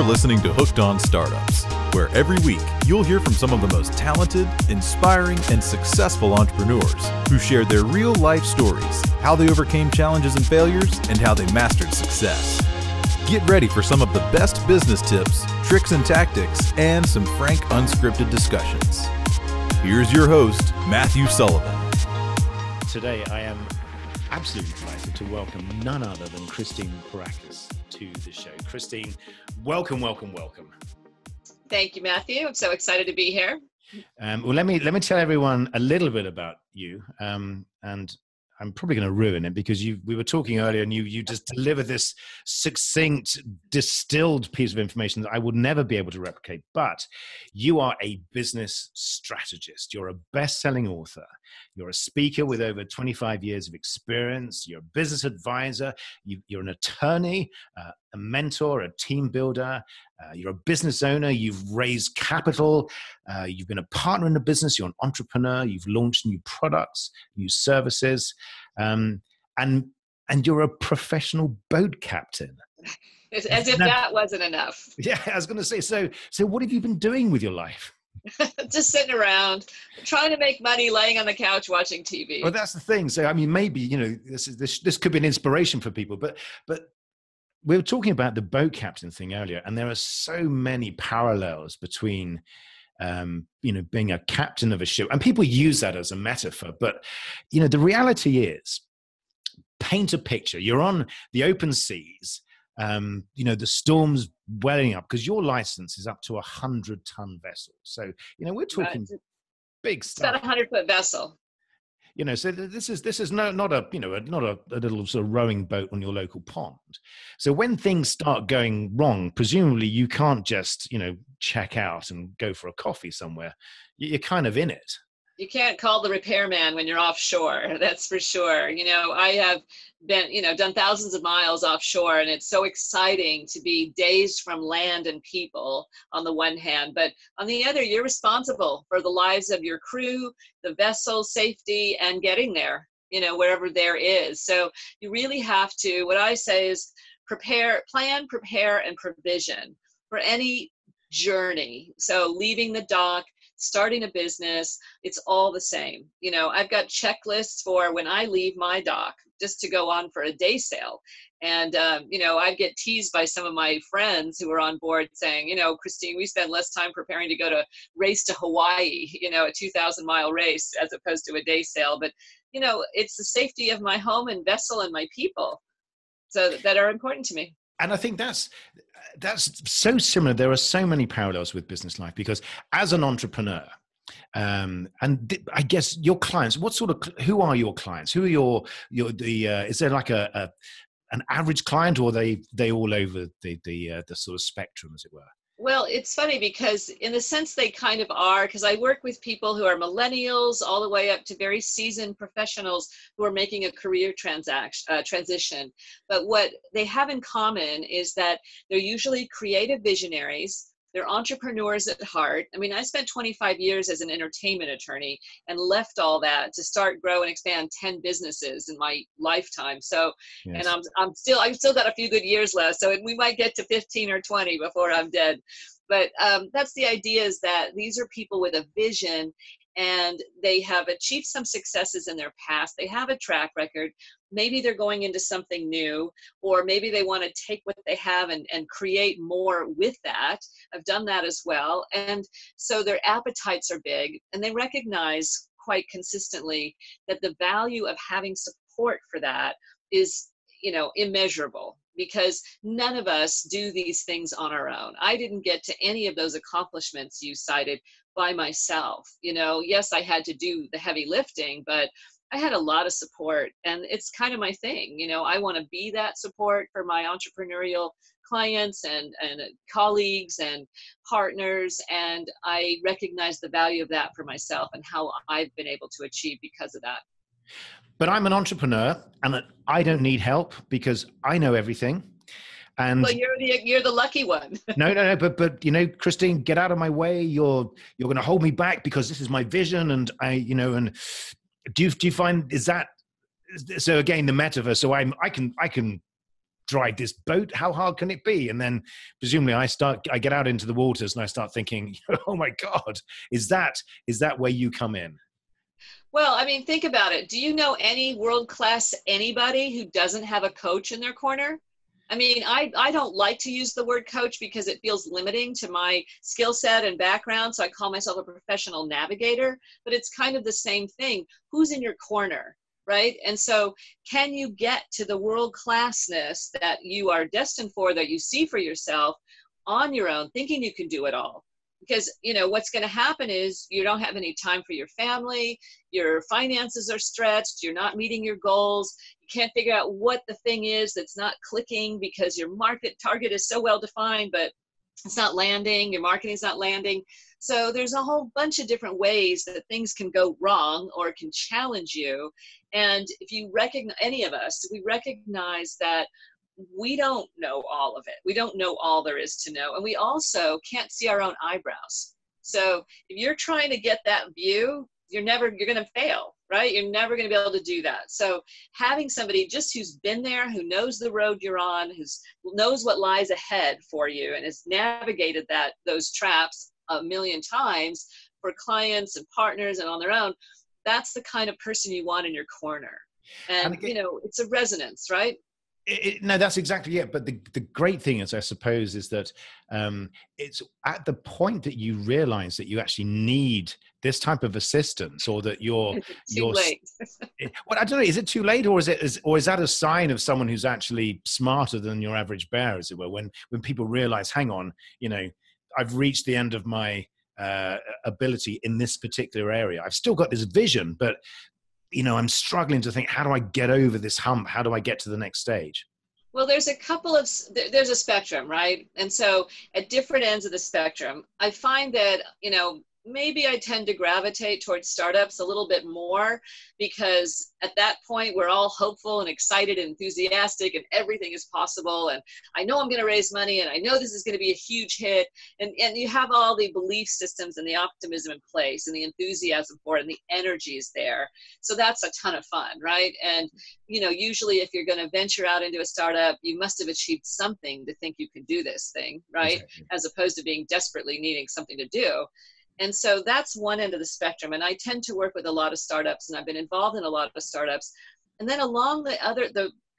listening to Hooked on Startups, where every week you'll hear from some of the most talented, inspiring, and successful entrepreneurs who shared their real-life stories, how they overcame challenges and failures, and how they mastered success. Get ready for some of the best business tips, tricks and tactics, and some frank, unscripted discussions. Here's your host, Matthew Sullivan. Today, I am absolutely delighted to welcome none other than Christine Perakis to the show. Christine, welcome. Thank you, Matthew. I'm so excited to be here. Well, let me tell everyone a little bit about you, and I'm probably going to ruin it because we were talking earlier, and you just deliver this succinct, distilled piece of information that I would never be able to replicate. But you are a business strategist. You're a best-selling author. You're a speaker with over 25 years of experience. You're a business advisor. You're an attorney, a mentor, a team builder. You're a business owner. You've raised capital. You've been a partner in the business. You're an entrepreneur. You've launched new products, new services, and you're a professional boat captain. As if that wasn't enough. Yeah, I was going to say. So what have you been doing with your life? Just sitting around, trying to make money, laying on the couch, watching TV. Well, that's the thing. So, I mean, maybe this could be an inspiration for people, but we were talking about the boat captain thing earlier, and there are so many parallels between, being a captain of a ship, and people use that as a metaphor. But, the reality is, paint a picture. You're on the open seas. The storm's welling up because your license is up to 100-ton vessel. So, we're talking big stuff. It's about a 100-foot vessel. So this is not a little sort of rowing boat on your local pond. So when things start going wrong, presumably you can't just, check out and go for a coffee somewhere. You're kind of in it. You can't call the repairman when you're offshore. That's for sure. I have been, done thousands of miles offshore, and it's so exciting to be dazed from land and people on the one hand, but on the other, you're responsible for the lives of your crew, the vessel safety, and getting there, wherever there is. So you really have to, what I say is plan, prepare, and provision for any journey. So leaving the dock, starting a business, it's all the same. I've got checklists for when I leave my dock just to go on for a day sail. And, I get teased by some of my friends who are on board saying, Christine, we spend less time preparing to go to race to Hawaii, a 2,000-mile race as opposed to a day sail. But, it's the safety of my home and vessel and my people that are important to me. And I think that's so similar. There are so many parallels with business life because as an entrepreneur, I guess your clients, who are your clients? Who are is there like an average client, or are they all over the sort of spectrum, as it were? Well, it's funny because in the sense they kind of are, because I work with people who are millennials all the way up to very seasoned professionals who are making a career transition. But what they have in common is that they're usually creative visionaries. They're entrepreneurs at heart. I mean, I spent 25 years as an entertainment attorney and left all that to start, grow, and expand 10 businesses in my lifetime. So, yes. And I've still got a few good years left. So we might get to 15 or 20 before I'm dead. But that's the idea, is that these are people with a vision, and they have achieved some successes in their past. They have a track record. Maybe they're going into something new, or maybe they want to take what they have and create more with that. I've done that as well. And so their appetites are big, and they recognize quite consistently that the value of having support for that is, immeasurable, because none of us do these things on our own. I didn't get to any of those accomplishments you cited by myself. Yes, I had to do the heavy lifting, but I had a lot of support, and it's kind of my thing. I want to be that support for my entrepreneurial clients and colleagues and partners, and I recognize the value of that for myself and how I've been able to achieve because of that. But I'm an entrepreneur, and I don't need help because I know everything. And well, you're the lucky one. No. But Christine, get out of my way. You're going to hold me back because this is my vision, and and do you find, is that so? Again, the metaphor. So I can drive this boat? How hard can it be? And then presumably I get out into the waters and I start thinking, oh my God, is that where you come in? Well, I mean, think about it. Do you know any world-class anybody who doesn't have a coach in their corner? I mean, I don't like to use the word coach because it feels limiting to my skill set and background. So I call myself a professional navigator, but it's kind of the same thing. Who's in your corner, right? And so can you get to the world-classness that you are destined for, that you see for yourself on your own, thinking you can do it all? Because, you know, what's going to happen is you don't have any time for your family, your finances are stretched, you're not meeting your goals, you can't figure out what the thing is that's not clicking because your market target is so well defined, but it's not landing, your marketing's not landing. So there's a whole bunch of different ways that things can go wrong or can challenge you. And if you recognize, any of us, we recognize that we don't know all of it. We don't know all there is to know. And we also can't see our own eyebrows. So if you're trying to get that view, you're going to fail, right? You're never going to be able to do that. So having somebody just who's been there, who knows the road you're on, who knows what lies ahead for you and has navigated those traps a million times for clients and partners and on their own, that's the kind of person you want in your corner. And again, you know, it's a resonance, right? No, that's exactly it. But the great thing is, I suppose, is that it's at the point that you realize that you actually need this type of assistance, or that you're too late. Well, I don't know. Is it too late, or is that a sign of someone who's actually smarter than your average bear, as it were? When people realize, hang on, you know, I've reached the end of my ability in this particular area. I've still got this vision, but you know, I'm struggling to think, how do I get over this hump? How do I get to the next stage? Well, there's a spectrum, right? And so at different ends of the spectrum, I find that, you know, maybe I tend to gravitate towards startups a little bit more, because at that point we're all hopeful and excited and enthusiastic and everything is possible. And I know I'm going to raise money and I know this is going to be a huge hit. And you have all the belief systems and the optimism in place and the enthusiasm for it and the energy is there. So that's a ton of fun, right? And, you know, usually if you're going to venture out into a startup, you must have achieved something to think you can do this thing, right? Exactly. As opposed to being desperately needing something to do. And so that's one end of the spectrum. And I tend to work with a lot of startups, and I've been involved in a lot of startups. And then along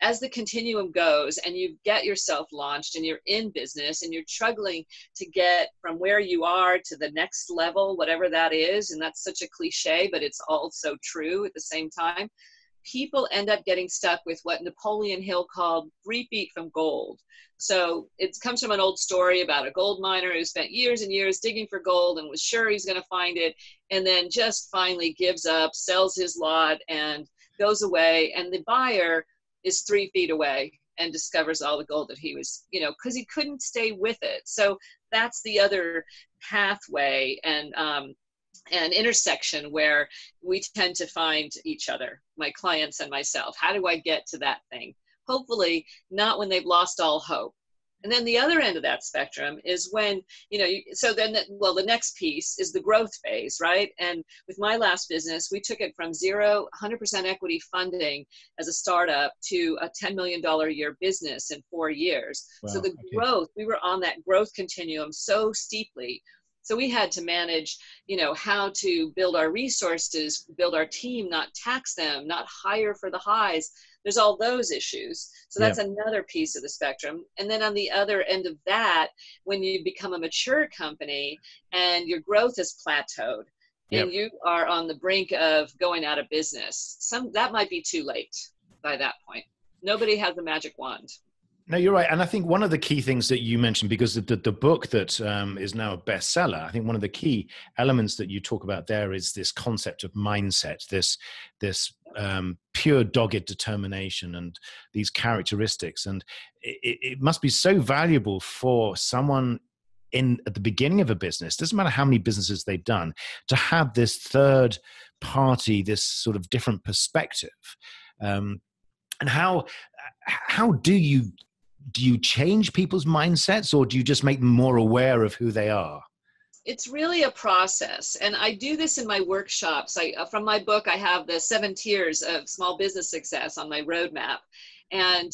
as the continuum goes and you get yourself launched and you're in business and you're struggling to get from where you are to the next level, whatever that is, and that's such a cliche, but it's also true at the same time, people end up getting stuck with what Napoleon Hill called 3 feet from gold. So it comes from an old story about a gold miner who spent years and years digging for gold and was sure he's going to find it, and then just finally gives up, sells his lot, and goes away. And the buyer is 3 feet away and discovers all the gold that he was, you know, because he couldn't stay with it. So that's the other pathway and intersection where we tend to find each other, my clients and myself. How do I get to that thing? Hopefully not when they've lost all hope. And then the other end of that spectrum is when, you know, the next piece is the growth phase, right? And with my last business, we took it from 100% equity funding as a startup to a $10 million a year business in 4 years. Wow, so the growth, we were on that growth continuum so steeply. So we had to manage, you know, how to build our resources, build our team, not tax them, not hire for the highs. There's all those issues. So that's another piece of the spectrum. And then on the other end of that, when you become a mature company and your growth has plateaued and you are on the brink of going out of business, that might be too late by that point. Nobody has a magic wand. No, you're right. And I think one of the key things that you mentioned, because the book that is now a bestseller, I think one of the key elements that you talk about there is this concept of mindset, this pure dogged determination and these characteristics. And it must be so valuable for someone at the beginning of a business, doesn't matter how many businesses they've done, to have this third party, this sort of different perspective. And how do you change people's mindsets, or do you just make them more aware of who they are? It's really a process. And I do this in my workshops. From my book, I have the 7 tiers of small business success on my roadmap. And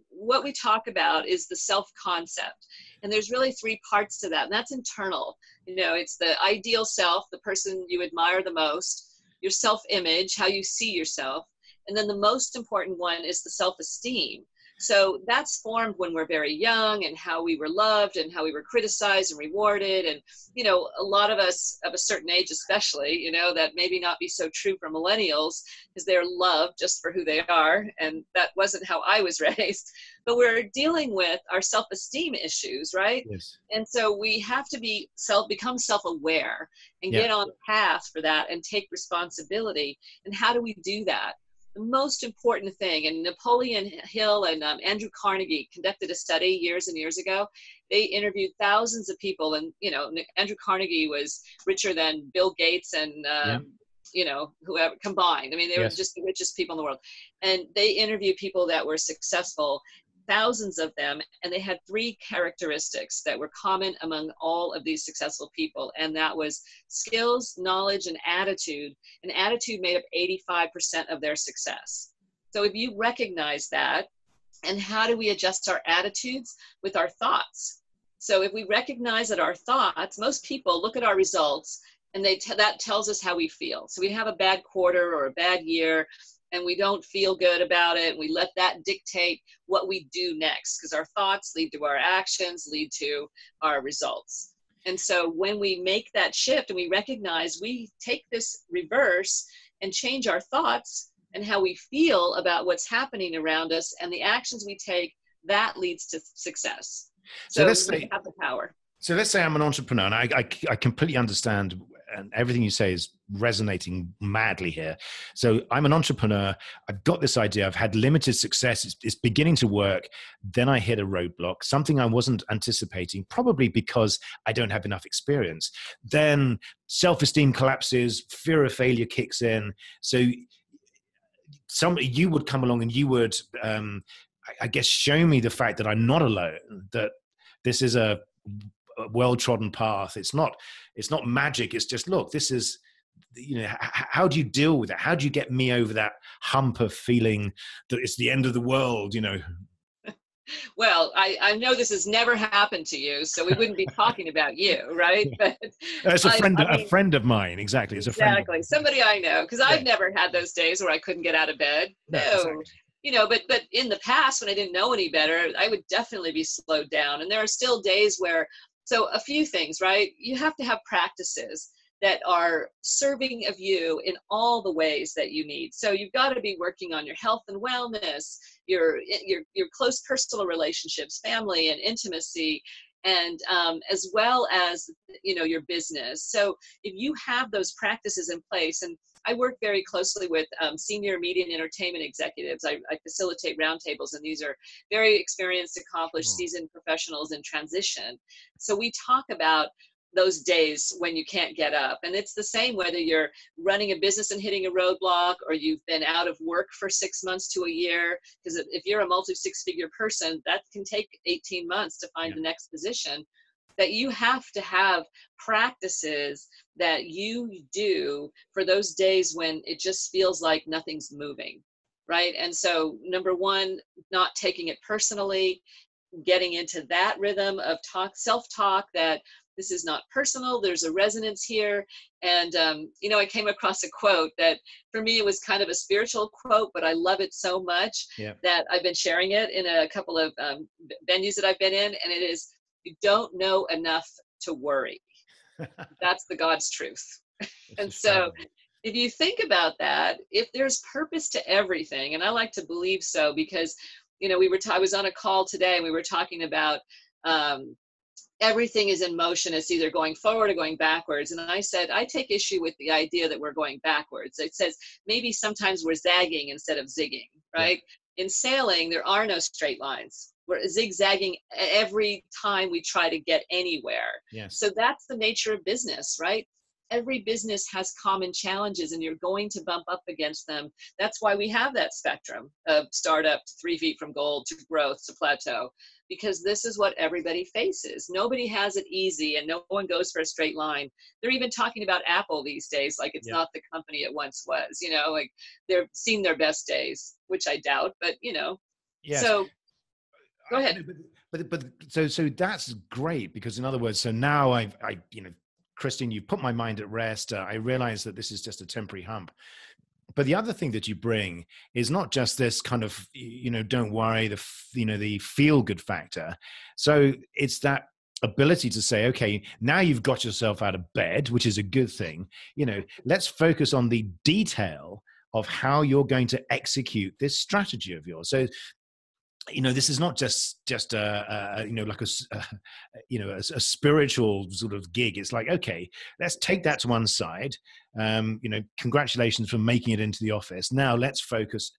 what we talk about is the self-concept. And there's really three parts to that. And that's internal. You know, it's the ideal self, the person you admire the most, your self-image, how you see yourself. And then the most important one is the self-esteem. So that's formed when we're very young, and how we were loved and how we were criticized and rewarded. And, you know, a lot of us of a certain age, especially, you know, that maybe not be so true for millennials, because they're loved just for who they are. And that wasn't how I was raised. But we're dealing with our self-esteem issues, right? Yes. And so we have to become self-aware and Yeah. get on the path for that and take responsibility. And how do we do that? The most important thing, and Napoleon Hill and Andrew Carnegie conducted a study years and years ago. They interviewed thousands of people, and, you know, Andrew Carnegie was richer than Bill Gates and, you know, whoever combined. I mean, they were just the richest people in the world. And they interviewed people that were successful, thousands of them, and they had three characteristics that were common among all of these successful people, and that was skills, knowledge, and attitude. And attitude made up 85% of their success. So if you recognize that, and how do we adjust our attitudes? With our thoughts. So if we recognize that our thoughts, most people look at our results, and that tells us how we feel. So we have a bad quarter or a bad year, and we don't feel good about it. We let that dictate what we do next, because our thoughts lead to our actions, lead to our results. And so when we make that shift and we recognize, we take this reverse and change our thoughts and how we feel about what's happening around us and the actions we take, that leads to success. So we have the power. So let's say I'm an entrepreneur, and I completely understand, and everything you say is resonating madly here. So I'm an entrepreneur. I've got this idea. I've had limited success. It's beginning to work. Then I hit a roadblock, something I wasn't anticipating, probably because I don't have enough experience. Then self-esteem collapses, fear of failure kicks in. So you would come along and you would, I guess, show me the fact that I'm not alone, that this is a well-trodden path. It's not magic. It's just, look, this is, you know, how do you deal with it? How do you get me over that hump of feeling that it's the end of the world, you know? Well, I know this has never happened to you, so we wouldn't be talking about you, right? But it's a friend of mine. Exactly. It's exactly. Somebody I know, because I've never had those days where I couldn't get out of bed. No. Exactly. You know, but in the past, when I didn't know any better, I would definitely be slowed down. And there are still days where, so a few things, right? You have to have practices that are serving of you in all the ways that you need. So you've got to be working on your health and wellness, your close personal relationships, family and intimacy, and as well as, you know, your business. So if you have those practices in place, and I work very closely with senior media and entertainment executives. I facilitate roundtables, and these are very experienced, accomplished, seasoned professionals in transition. So we talk about those days when you can't get up. And it's the same whether you're running a business and hitting a roadblock, or you've been out of work for 6 months to a year. Because if you're a multi-six-figure person, that can take 18 months to find the next position. That you have to have practices that you do for those days when it just feels like nothing's moving, right? And so number one, not taking it personally, getting into that rhythm of self-talk, that this is not personal, there's a resonance here. And, you know, I came across a quote that for me, it was kind of a spiritual quote, but I love it so much that I've been sharing it in a couple of venues that I've been in. And it is, you don't know enough to worry. That's the God's truth. And so if you think about that, if there's purpose to everything, and I like to believe so, because, you know, I was on a call today and we were talking about everything is in motion. It's either going forward or going backwards. And I said, I take issue with the idea that we're going backwards. It says maybe sometimes we're zagging instead of zigging, right? In sailing, there are no straight lines. We're zigzagging every time we try to get anywhere. So that's the nature of business, right? Every business has common challenges, and you're going to bump up against them. That's why we have that spectrum of startup to 3 feet from gold to growth to plateau, because this is what everybody faces. Nobody has it easy, and no one goes for a straight line. They're even talking about Apple these days like it's not the company it once was. You know, like they're seeing their best days, which I doubt, but you know. Yes. So go ahead. But so that's great, because in other words, so now I Christine, you've put my mind at rest. I realize that this is just a temporary hump. But the other thing that you bring is not just this kind of, don't worry, the feel good factor. So it's that ability to say, okay, now you've got yourself out of bed, which is a good thing. Let's focus on the detail of how you're going to execute this strategy of yours. So, this is not just like a spiritual sort of gig. It's like, okay, let's take that to one side. Congratulations for making it into the office. Now let's focus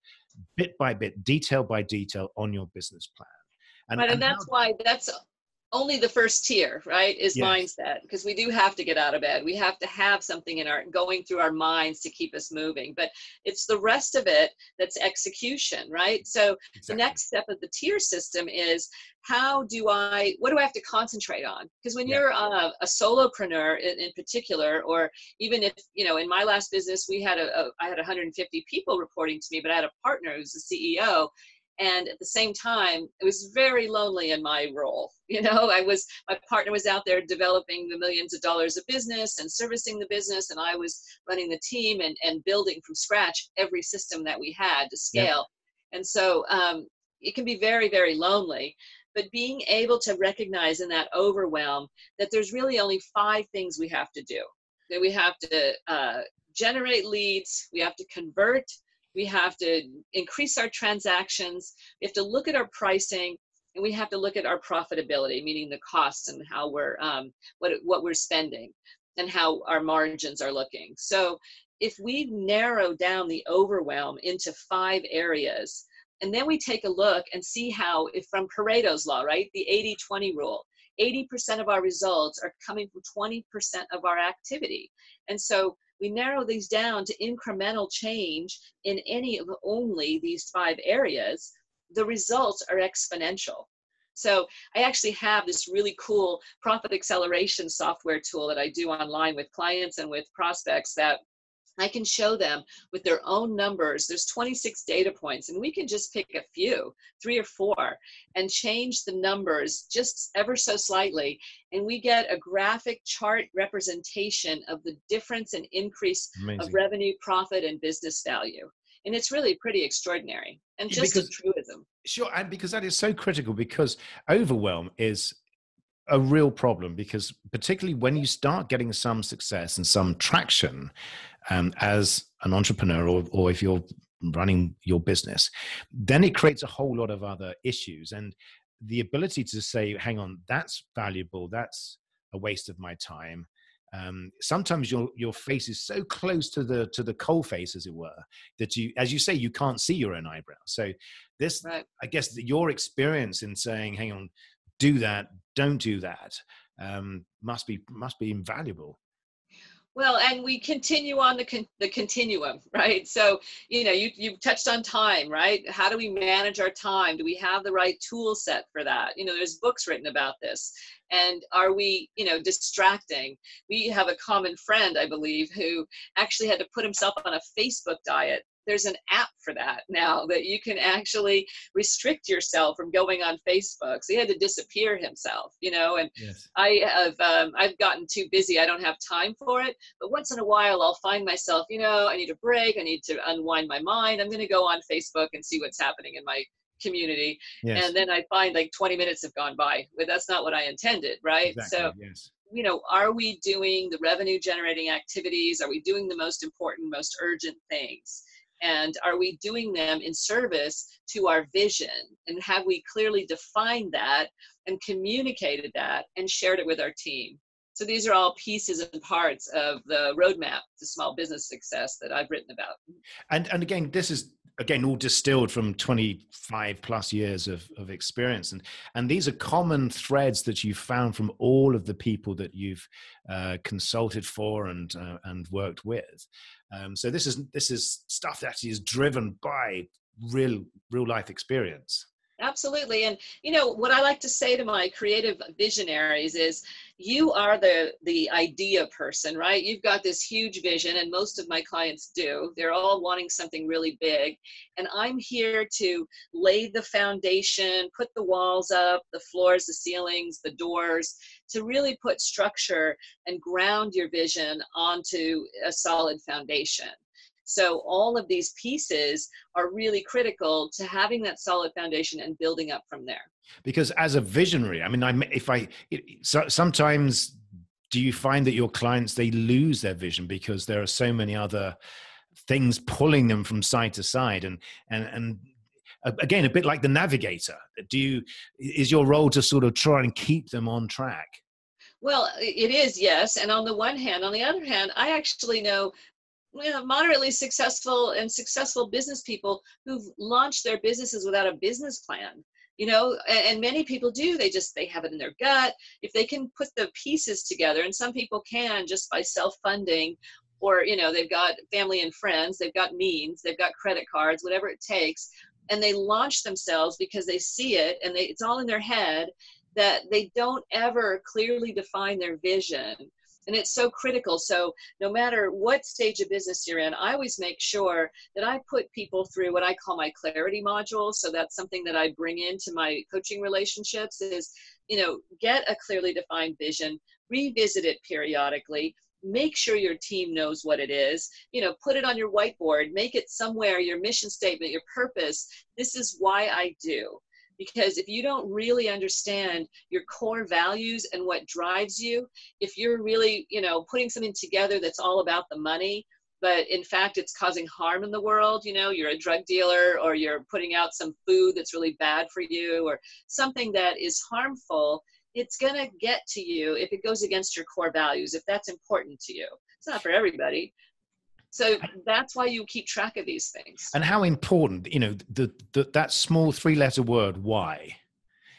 bit by bit, detail by detail on your business plan. And that's why that's only the first tier, right, is Yes. mindset, because we do have to get out of bed. We have to have something going through our minds to keep us moving, but it's the rest of it that's execution, right? So Exactly. The next step of the tier system is, what do I have to concentrate on? Because when you're a solopreneur in particular, or even if, in my last business, I had 150 people reporting to me, but I had a partner who's the CEO. And at the same time, it was very lonely in my role. My partner was out there developing the millions of dollars of business and servicing the business. And I was running the team and building from scratch every system that we had to scale. Yep. And so it can be very, very lonely. But being able to recognize in that overwhelm that there's really only 5 things we have to do. That we have to generate leads, we have to convert, we have to increase our transactions, we have to look at our pricing, and we have to look at our profitability, meaning the costs and how we're what we're spending and how our margins are looking. So if we narrow down the overwhelm into 5 areas, and then we take a look and see how, if from Pareto's law, right, the 80-20 rule, 80% of our results are coming from 20% of our activity. And so we narrow these down to incremental change in any of only these 5 areas, the results are exponential. So I actually have this really cool profit acceleration software tool that I do online with clients and with prospects that I can show them with their own numbers. There's 26 data points, and we can just pick a few, 3 or 4, and change the numbers just ever so slightly. And we get a graphic chart representation of the difference and increase of revenue, profit, and business value. And it's really pretty extraordinary and just a truism. Sure, and because that is so critical, because overwhelm is a real problem, because particularly when you start getting some success and some traction as an entrepreneur, or if you're running your business, then it creates a whole lot of other issues. And the ability to say, hang on, that's valuable, that's a waste of my time. Sometimes your face is so close to the coal face, as it were, that you, as you say, you can't see your own eyebrows. So this, right. I guess your experience in saying, hang on, do that, don't do that, must be invaluable. Well, and we continue on the continuum, right? So, you touched on time, right? How do we manage our time? Do we have the right tool set for that? There's books written about this. And are we, distracting? We have a common friend, I believe, who actually had to put himself on a Facebook diet. There's an app for that now that you can actually restrict yourself from going on Facebook. So he had to disappear himself, and yes. I've gotten too busy. I don't have time for it. But once in a while, I'll find myself, I need a break. I need to unwind my mind. I'm going to go on Facebook and see what's happening in my community. Yes. And then I find like 20 minutes have gone by. But that's not what I intended, right? Exactly, so, yes. Are we doing the revenue generating activities? Are we doing the most important, most urgent things? And are we doing them in service to our vision? And have we clearly defined that and communicated that and shared it with our team? So these are all pieces and parts of the roadmap to small business success that I've written about. And again, this is all distilled from 25 plus years of experience. And these are common threads that you've found from all of the people that you've consulted for and worked with. So this is stuff that actually is driven by real life experience. Absolutely. And what I like to say to my creative visionaries is, you are the idea person, right? You've got this huge vision, and most of my clients do. They're all wanting something really big. And I'm here to lay the foundation, put the walls up, the floors, the ceilings, the doors, to really put structure and ground your vision onto a solid foundation. So all of these pieces are really critical to having that solid foundation and building up from there. Because as a visionary, I mean, sometimes do you find that your clients, they lose their vision because there are so many other things pulling them from side to side, and again, a bit like the navigator, is your role to sort of try and keep them on track? Well, it is, yes. And on the one hand, on the other hand, I actually know moderately successful business people who've launched their businesses without a business plan, and many people do. They have it in their gut. If they can put the pieces together, and some people can just by self-funding, or, they've got family and friends, they've got means, they've got credit cards, whatever it takes, and they launch themselves because they see it and it's all in their head, that they don't ever clearly define their vision. And it's so critical. So no matter what stage of business you're in, I always make sure that I put people through what I call my clarity module. So that's something that I bring into my coaching relationships is, get a clearly defined vision, revisit it periodically, make sure your team knows what it is, put it on your whiteboard, make it somewhere, your mission statement, your purpose. This is why I do. Because if you don't really understand your core values and what drives you, if you're really, putting something together that's all about the money, but in fact, it's causing harm in the world, you're a drug dealer, or you're putting out some food that's really bad for you, or something that is harmful, it's going to get to you if it goes against your core values, if that's important to you. It's not for everybody. So that's why you keep track of these things. And how important, that small 3-letter word, why?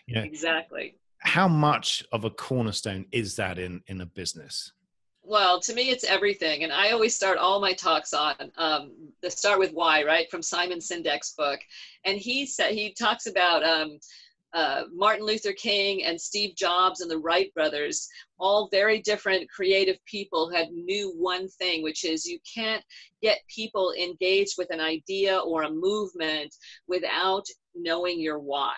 Exactly. How much of a cornerstone is that in a business? Well, to me, it's everything. And I always start all my talks on the start with why, right? From Simon Sinek's book. And he talks about Martin Luther King and Steve Jobs and the Wright brothers, all very different creative people, had knew one thing, which is you can't get people engaged with an idea or a movement without knowing your why.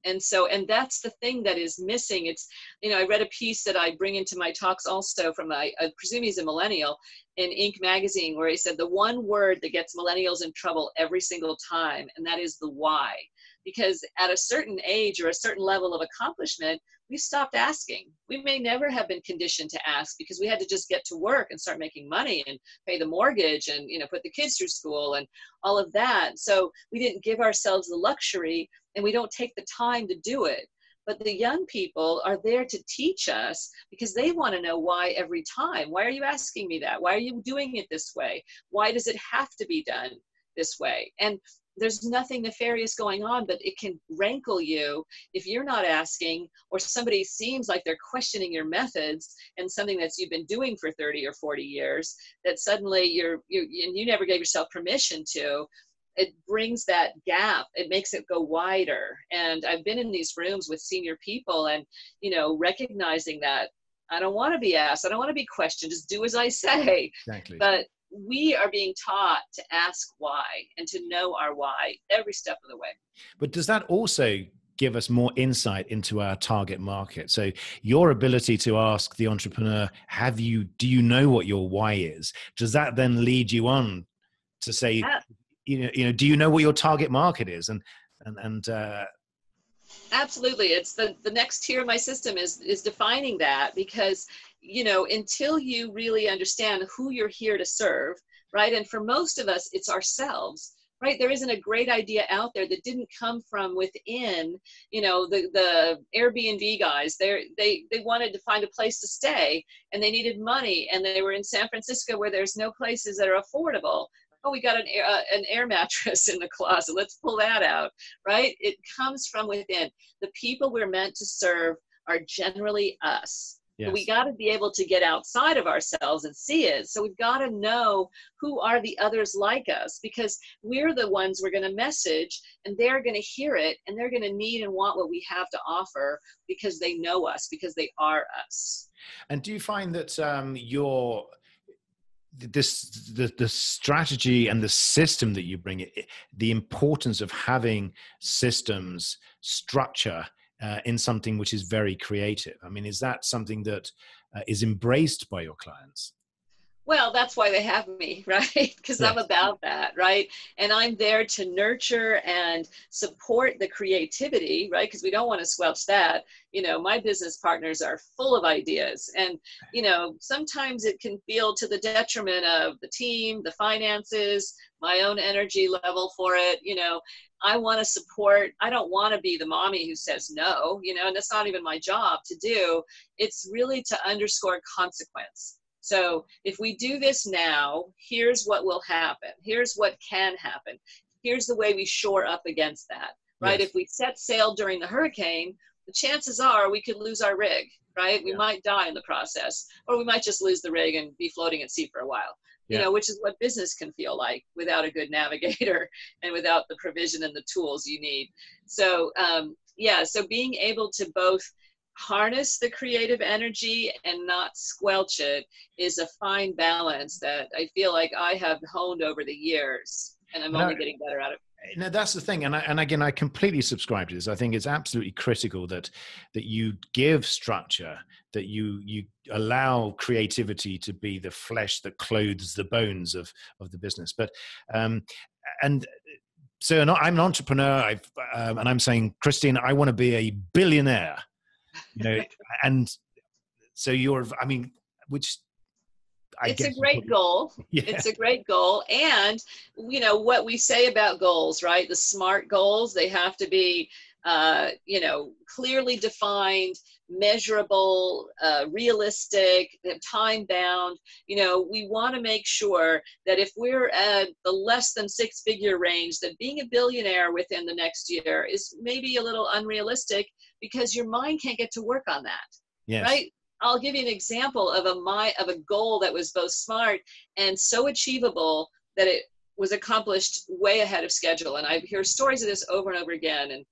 And that's the thing that is missing. It's, I read a piece that I bring into my talks also from, I presume he's a millennial, in Inc. magazine, where he said the one word that gets millennials in trouble every single time, and that is the why. Because at a certain age or a certain level of accomplishment, we stopped asking. We may never have been conditioned to ask because we had to just get to work and start making money and pay the mortgage and, put the kids through school and all of that. So we didn't give ourselves the luxury, and we don't take the time to do it. But the young people are there to teach us because they want to know why every time. Why are you asking me that? Why are you doing it this way? Why does it have to be done this way? And there's nothing nefarious going on, but it can rankle you if you're not asking, or somebody seems like they're questioning your methods and something that you've been doing for 30 or 40 years, that suddenly you never gave yourself permission to. It brings that gap. It makes it go wider. And I've been in these rooms with senior people and, recognizing that I don't want to be asked. I don't want to be questioned. Just do as I say. Exactly. But we are being taught to ask why and to know our why every step of the way. But does that also give us more insight into our target market? So your ability to ask the entrepreneur, do you know what your why is? Does that then lead you on to say, do you know what your target market is? And absolutely. It's the next tier of my system is defining that, because, until you really understand who you're here to serve, right? And for most of us, it's ourselves, right? There isn't a great idea out there that didn't come from within, the Airbnb guys. They wanted to find a place to stay, and they needed money, and they were in San Francisco where there's no places that are affordable. Oh, we got an air mattress in the closet. Let's pull that out, right? It comes from within. The people we're meant to serve are generally us. But we Yes. got to be able to get outside of ourselves and see it. So we've got to know who are the others like us, because we're the ones we're going to message, and they're going to hear it, and they're going to need and want what we have to offer because they know us, because they are us. And do you find that the strategy and the system that you bring it, the importance of having systems, structure in something which is very creative? I mean, is that something that is embraced by your clients? Well, that's why they have me, right? Because I'm Yes. about that, right? And I'm there to nurture and support the creativity, right? Because we don't want to squelch that. My business partners are full of ideas. And, sometimes it can feel to the detriment of the team, the finances, my own energy level for it. I want to support. I don't want to be the mommy who says no, and that's not even my job to do. It's really to underscore consequence. So if we do this now, here's what will happen. Here's what can happen. Here's the way we shore up against that, right? Yes. If we set sail during the hurricane, the chances are we could lose our rig, right? We might die in the process, or we might just lose the rig and be floating at sea for a while, which is what business can feel like without a good navigator and without the provision and the tools you need. So, so being able to both harness the creative energy and not squelch it is a fine balance that I feel like I have honed over the years, and I'm only getting better at it. No, that's the thing, and again, I completely subscribe to this. I think it's absolutely critical that you give structure, that you allow creativity to be the flesh that clothes the bones of the business. But and so I'm an entrepreneur, and I'm saying, Christine, I want to be a billionaire. And so which I guess it's a great goal. Yeah. It's a great goal. And, what we say about goals, right? The SMART goals, they have to be, clearly defined, measurable, realistic, time bound. We want to make sure that if we're at the less than 6-figure range, that being a billionaire within the next year is maybe a little unrealistic, because your mind can't get to work on that. Yes. Right? I'll give you an example of a goal that was both smart and so achievable that it was accomplished way ahead of schedule. And I hear stories of this over and over again. And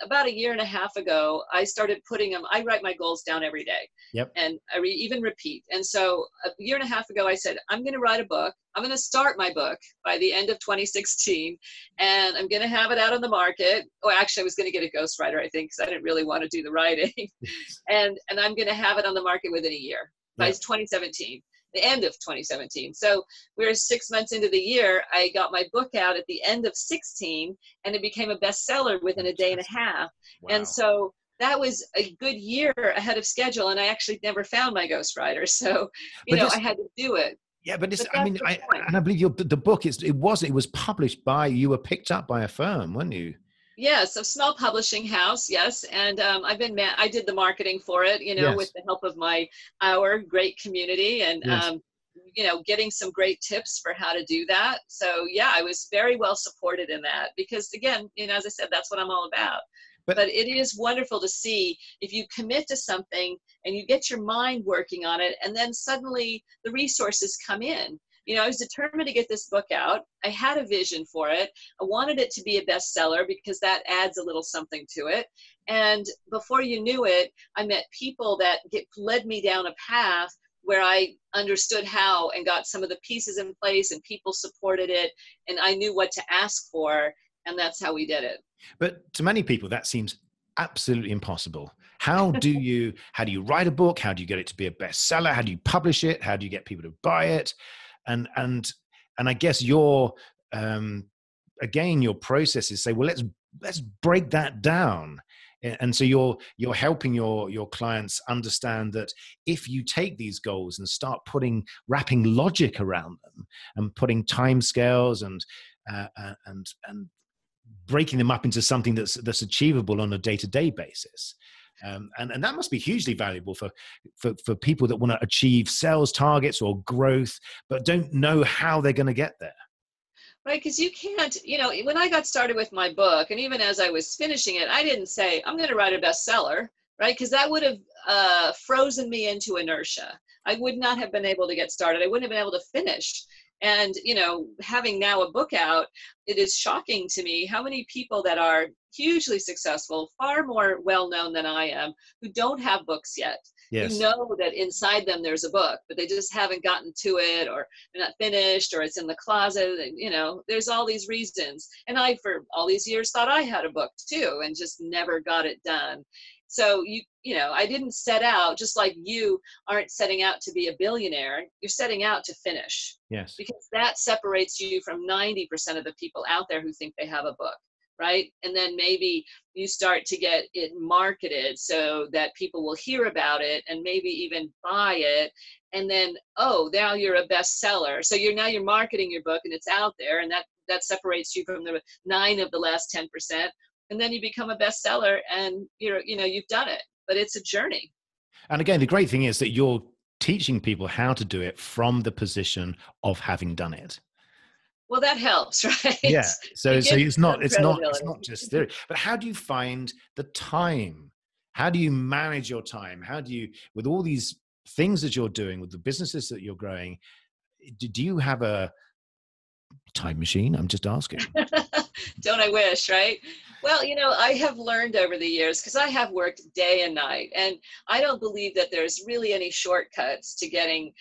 about a year and a half ago, I started putting them. I write my goals down every day. Yep. And I even repeat. And so a year and a half ago, I said, I'm going to write a book. I'm going to start my book by the end of 2016, and I'm going to have it out on the market. Oh, actually, I was going to get a ghostwriter, I think, because I didn't really want to do the writing. and I'm going to have it on the market within a year by 2017, the end of 2017. So we're 6 months into the year. I got my book out at the end of 16, and it became a bestseller within a day and a half. Wow. And so that was a good year ahead of schedule, and I actually never found my ghostwriter. So, I had to do it. Yeah, but I believe the book it was published by, you were picked up by a firm, weren't you? Yes, a small publishing house. Yes, and I did the marketing for it, Yes. with the help of our great community, and Yes. getting some great tips for how to do that. So yeah, I was very well supported in that, because again, as I said, that's what I'm all about. But it is wonderful to see if you commit to something and you get your mind working on it, and then suddenly the resources come in. I was determined to get this book out. I had a vision for it. I wanted it to be a bestseller because that adds a little something to it. And before you knew it, I met people that led me down a path where I understood how and got some of the pieces in place, and people supported it, and I knew what to ask for. And that's how we did it. But to many people, that seems absolutely impossible. How do you write a book? How do you get it to be a bestseller? How do you publish it? How do you get people to buy it? And I guess your process is say, well, let's break that down. And so you're helping your clients understand that if you take these goals and start wrapping logic around them and putting timescales and breaking them up into something that's achievable on a day-to-day basis. And that must be hugely valuable for people that want to achieve sales targets or growth, but don't know how they're going to get there. Right, because you can't, when I got started with my book, and even as I was finishing it, I didn't say, I'm going to write a bestseller, right? Because that would have frozen me into inertia. I would not have been able to get started. I wouldn't have been able to finish. And, having now a book out, it is shocking to me how many people that are hugely successful, far more well-known than I am, who don't have books yet. Yes. You know that inside them there's a book, but they just haven't gotten to it, or they're not finished, or it's in the closet. And, there's all these reasons. And I, for all these years, thought I had a book too, and just never got it done. So, I didn't set out, just like you aren't setting out to be a billionaire, you're setting out to finish. Yes. Because that separates you from 90% of the people out there who think they have a book, right? And then maybe you start to get it marketed so that people will hear about it and maybe even buy it. And then, now you're a bestseller. So you're marketing your book and it's out there, and that separates you from the 9 of the last 10%. And then you become a bestseller, and you've done it. But it's a journey. And again, the great thing is that you're teaching people how to do it from the position of having done it. Well, that helps, right? Yeah. So it's not just theory. But how do you find the time? How do you manage your time? How do you, with all these things that you're doing, with the businesses that you're growing, do you have a time machine? I'm just asking. Don't I wish, right? Well, I have learned over the years, because I have worked day and night, and I don't believe that there's really any shortcuts to getting,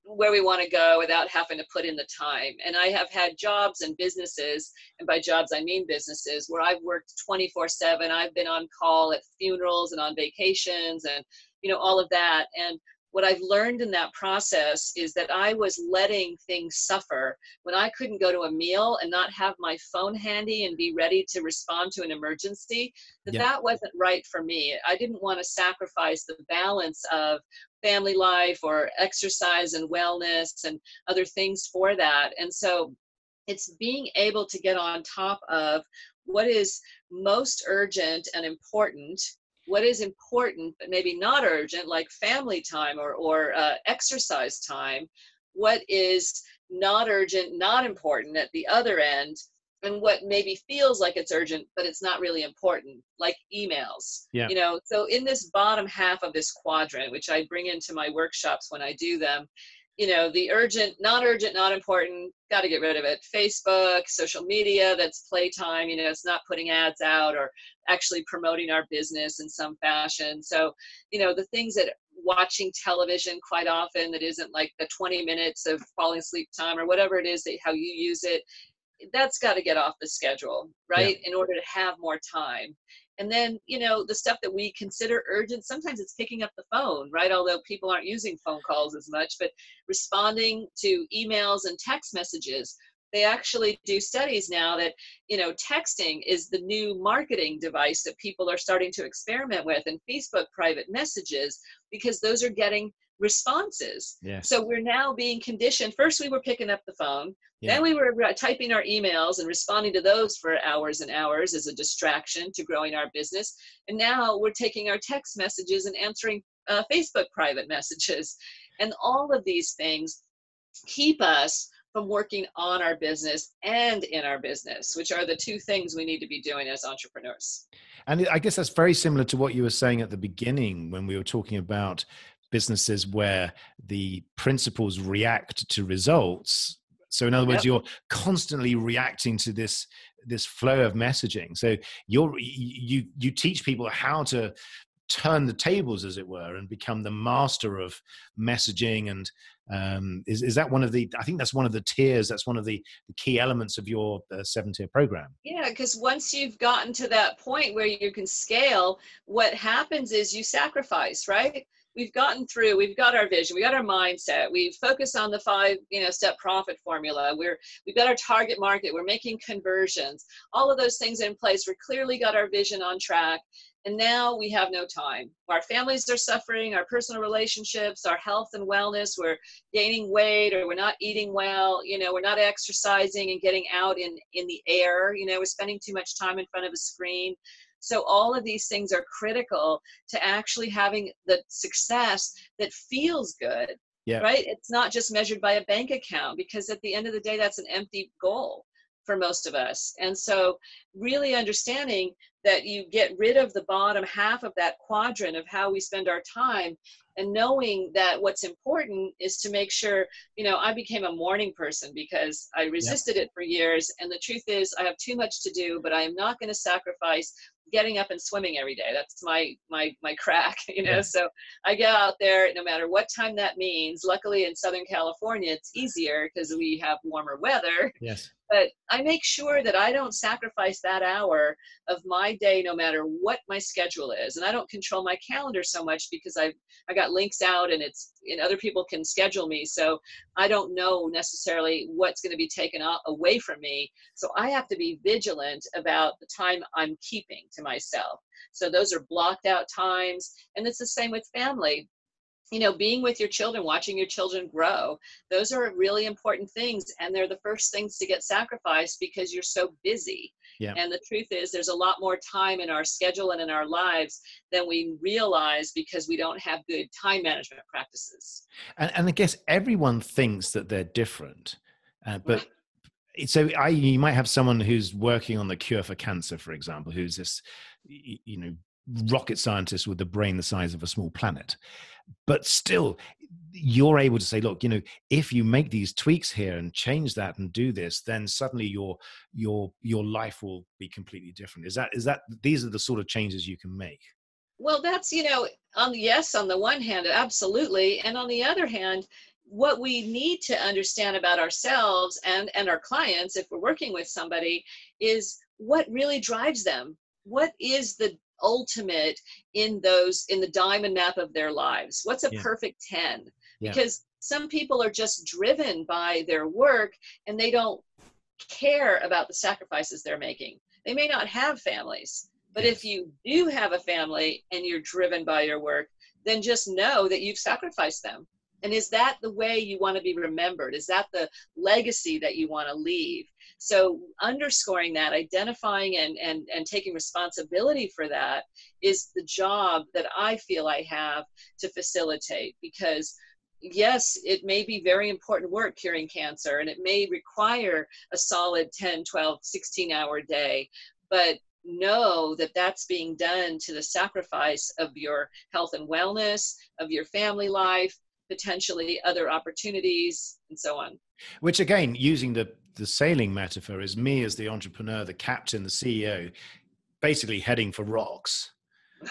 where we want to go without having to put in the time. And I have had jobs and businesses, and by jobs I mean businesses, where I've worked 24/7. I've been on call at funerals and on vacations and, all of that. And what I've learned in that process is that I was letting things suffer when I couldn't go to a meal and not have my phone handy and be ready to respond to an emergency. That wasn't right for me. I didn't want to sacrifice the balance of family life or exercise and wellness and other things for that. And so it's being able to get on top of what is most urgent and important, what is important but maybe not urgent, like family time or exercise time, what is not urgent, not important at the other end, and what maybe feels like it's urgent but it's not really important, like emails. So in this bottom half of this quadrant, which I bring into my workshops when I do them, the urgent, not important, got to get rid of it. Facebook, social media, that's playtime, it's not putting ads out or actually promoting our business in some fashion. So, the things that watching television quite often that isn't like the 20 minutes of falling asleep time or whatever it is, how you use it, that's got to get off the schedule, right? In order to have more time. And then, the stuff that we consider urgent, sometimes it's picking up the phone, right? Although people aren't using phone calls as much, but responding to emails and text messages. They actually do studies now that, texting is the new marketing device that people are starting to experiment with, and Facebook private messages, because those are getting responses. Yes. So we're now being conditioned. First, we were picking up the phone. Then we were typing our emails and responding to those for hours and hours as a distraction to growing our business. And now we're taking our text messages and answering Facebook private messages. And all of these things keep us from working on our business and in our business, which are the two things we need to be doing as entrepreneurs. And I guess that's very similar to what you were saying at the beginning when we were talking about businesses where the principles react to results. So in other words, you're constantly reacting to this flow of messaging. So you teach people how to turn the tables, as it were, and become the master of messaging. And is that one of the, I think that's one of the tiers, that's one of the key elements of your 7-tier program. Yeah, because once you've gotten to that point where you can scale, what happens is you sacrifice, right? We've got our vision, we got our mindset, we focus on the 5-step profit formula, we've got our target market, we're making conversions, all of those things in place, we're clearly got our vision on track, and now we have no time. Our families are suffering, our personal relationships, our health and wellness, we're gaining weight, or we're not eating well, we're not exercising and getting out in the air, we're spending too much time in front of a screen. So all of these things are critical to actually having the success that feels good, right? It's not just measured by a bank account, because at the end of the day, that's an empty goal. for most of us. And so really understanding that you get rid of the bottom half of that quadrant of how we spend our time, and knowing that what's important is to make sure, I became a morning person because I resisted it for years. And the truth is I have too much to do, but I am not going to sacrifice getting up and swimming every day. That's my crack, So I get out there no matter what time that means. Luckily in Southern California, it's easier because we have warmer weather. Yes. But I make sure that I don't sacrifice that hour of my day, no matter what my schedule is. And I don't control my calendar so much because I got links out and other people can schedule me. So I don't know necessarily what's going to be taken away from me. So I have to be vigilant about the time I'm keeping to myself. So those are blocked out times. And it's the same with family. Being with your children, watching your children grow, those are really important things. And they're the first things to get sacrificed because you're so busy. Yeah. And the truth is there's a lot more time in our schedule and in our lives than we realize because we don't have good time management practices. And I guess everyone thinks that they're different, but so you might have someone who's working on the cure for cancer, for example, who's this, rocket scientist with a brain the size of a small planet. But still, you're able to say, look, if you make these tweaks here and change that and do this, then suddenly your life will be completely different. Is that these are the sort of changes you can make? Well, that's, on the one hand, absolutely. And on the other hand, what we need to understand about ourselves and our clients, if we're working with somebody, is what really drives them. What is the ultimate in the diamond map of their lives? What's a perfect 10? Because some people are just driven by their work and they don't care about the sacrifices they're making. They may not have families, but if you do have a family and you're driven by your work, then just know that you've sacrificed them. And is that the way you want to be remembered? Is that the legacy that you want to leave? So underscoring that, identifying and taking responsibility for that is the job that I feel I have to facilitate. Because yes, it may be very important work curing cancer, and it may require a solid 10, 12, 16-hour day, but know that that's being done to the sacrifice of your health and wellness, of your family life, potentially other opportunities, and so on. Which again, using the sailing metaphor, is me as the entrepreneur, the captain, the CEO, basically heading for rocks.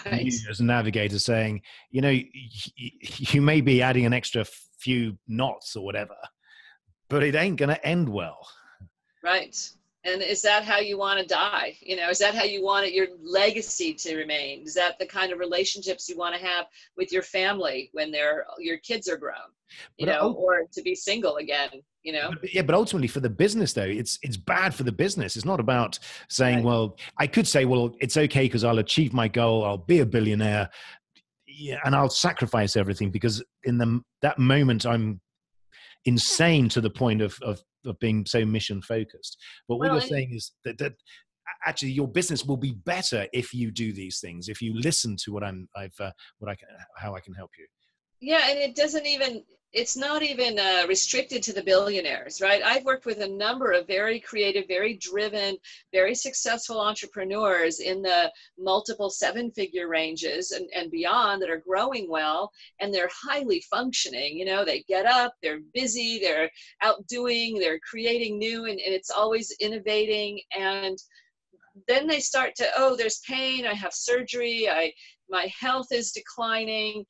Right. You as a navigator saying, you may be adding an extra few knots or whatever, but it ain't going to end well. Right. And is that how you want to die? Is that how you want your legacy to remain? Is that the kind of relationships you want to have with your family when your kids are grown, or to be single again, But ultimately for the business though, it's bad for the business. It's not about saying, well, I could say, well, it's okay because I'll achieve my goal. I'll be a billionaire, and I'll sacrifice everything because in that moment I'm insane to the point of being so mission focused. But what you're saying is that actually your business will be better if you do these things, if you listen to how I can help you. Yeah, and it's not even restricted to the billionaires, right? I've worked with a number of very creative, very driven, very successful entrepreneurs in the multiple 7-figure ranges and beyond that are growing well, and they're highly functioning. They get up, they're busy, they're out doing, they're creating new, and it's always innovating. And then they start to, there's pain, I have surgery, my health is declining,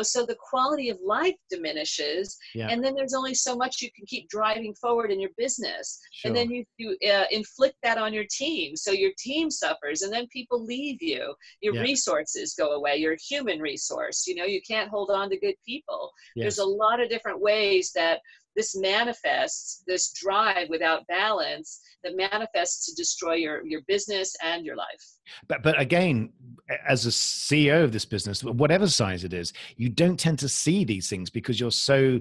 so the quality of life diminishes. Yeah. And then there's only so much you can keep driving forward in your business. Sure. And then you inflict that on your team. So your team suffers, and then people leave you. Your resources go away, your human resource. You can't hold on to good people. Yes. There's a lot of different ways that this manifests, this drive without balance that manifests to destroy your business and your life. But again, as a CEO of this business, whatever size it is, you don't tend to see these things because you're so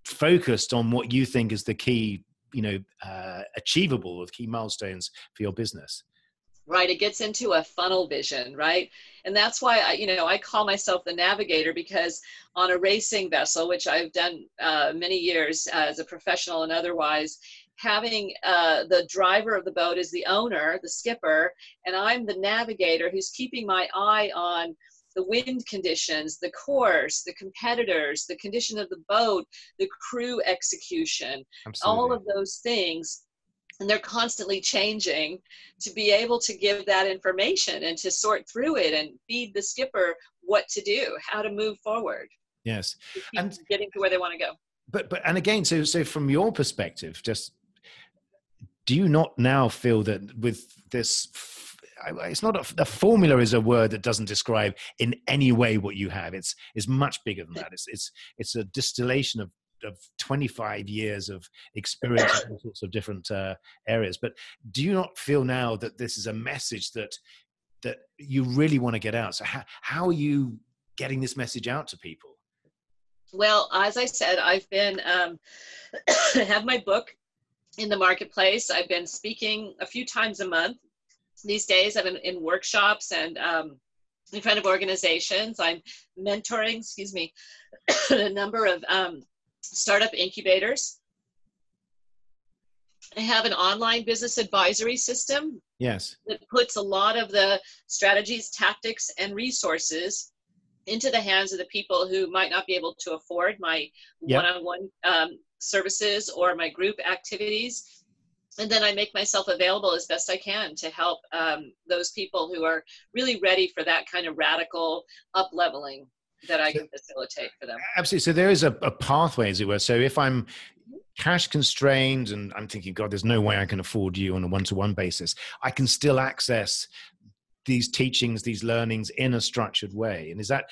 focused on what you think is the key, achievable or key milestones for your business. Right. It gets into a funnel vision, right? And that's why I call myself the navigator, because on a racing vessel, which I've done many years as a professional and otherwise, having the driver of the boat is the owner, the skipper, and I'm the navigator who's keeping my eye on the wind conditions, the course, the competitors, the condition of the boat, the crew execution, Absolutely. all of those things. And they're constantly changing, to be able to give that information and to sort through it and feed the skipper what to do, how to move forward. Yes. And getting to where they want to go. But and again, so from your perspective, just do you not now feel that with this, it's not a formula is a word that doesn't describe in any way what you have. It's much bigger than that. It's a distillation of 25 years of experience in all sorts of different areas. But do you not feel now that this is a message that you really want to get out? So how are you getting this message out to people? Well, as I said, I've been have my book in the marketplace. I've been speaking a few times a month. These days, I've been in workshops and in front of organizations. I'm mentoring, a number of startup incubators. I have an online business advisory system. Yes. That puts a lot of the strategies, tactics, and resources into the hands of the people who might not be able to afford my one-on-one services or my group activities. And then I make myself available as best I can to help those people who are really ready for that kind of radical up-leveling that I can facilitate for them. Absolutely. So there is a pathway, as it were. So if I'm cash constrained and I'm thinking, God, there's no way I can afford you on a one-to-one basis, I can still access these teachings, these learnings in a structured way. And is that,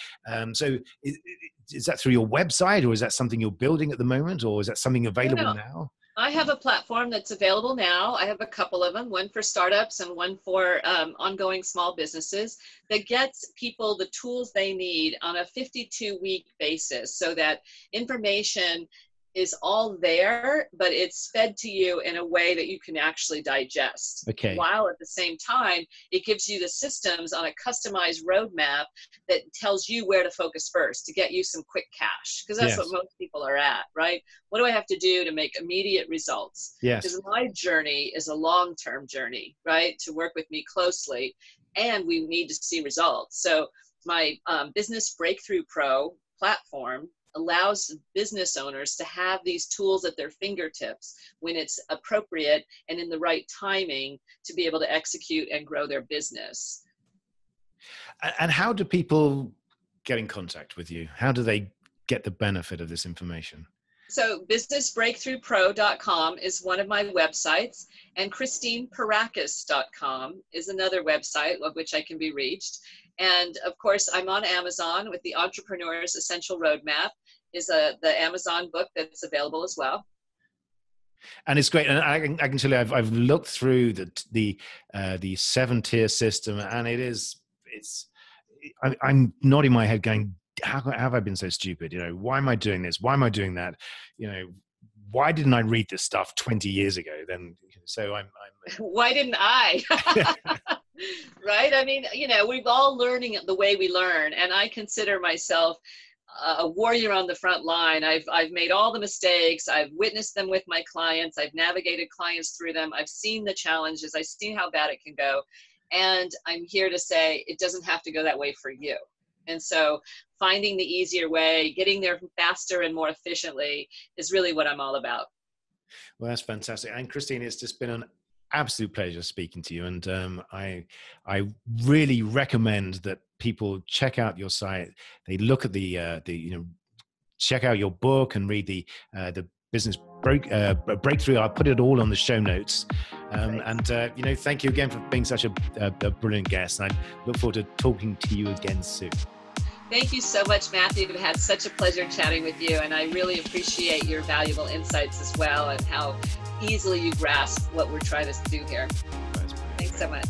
is that through your website, or is that something you're building at the moment, or is that something available now? I have a platform that's available now. I have a couple of them, one for startups and one for ongoing small businesses, that gets people the tools they need on a 52-week basis, so that information is all there, but it's fed to you in a way that you can actually digest. Okay. While at the same time, it gives you the systems on a customized roadmap that tells you where to focus first to get you some quick cash. Because that's what most people are at, right? What do I have to do to make immediate results? Yes. Because my journey is a long-term journey, right? To work with me closely, and we need to see results. So my Business Breakthrough Pro platform allows business owners to have these tools at their fingertips when it's appropriate and in the right timing to be able to execute and grow their business. And how do people get in contact with you? How do they get the benefit of this information? So businessbreakthroughpro.com is one of my websites, and ChristinePerakis.com is another website of which I can be reached. And of course, I'm on Amazon with the Entrepreneur's Essential Roadmap, is the Amazon book that's available as well. And it's great. And I can tell you, I've looked through the 7-tier system, and I'm nodding my head going, how have I been so stupid? Why am I doing this? Why am I doing that? Why didn't I read this stuff 20 years ago? Then, so I'm why didn't I? Right? I mean, we've all learning the way we learn, and I consider myself a warrior on the front line. I've made all the mistakes. I've witnessed them with my clients. I've navigated clients through them. I've seen the challenges. I've seen how bad it can go. And I'm here to say it doesn't have to go that way for you. And so finding the easier way, getting there faster and more efficiently is really what I'm all about. Well, that's fantastic. And Christine, it's just been an absolute pleasure speaking to you. And I really recommend that people check out your site. They look at check out your book and read the Business Breakthrough. I'll put it all on the show notes. Thank you again for being such a brilliant guest. And I look forward to talking to you again soon. Thank you so much, Matthew. I've had such a pleasure chatting with you, and I really appreciate your valuable insights as well, and how easily you grasp what we're trying to do here. Thanks so much.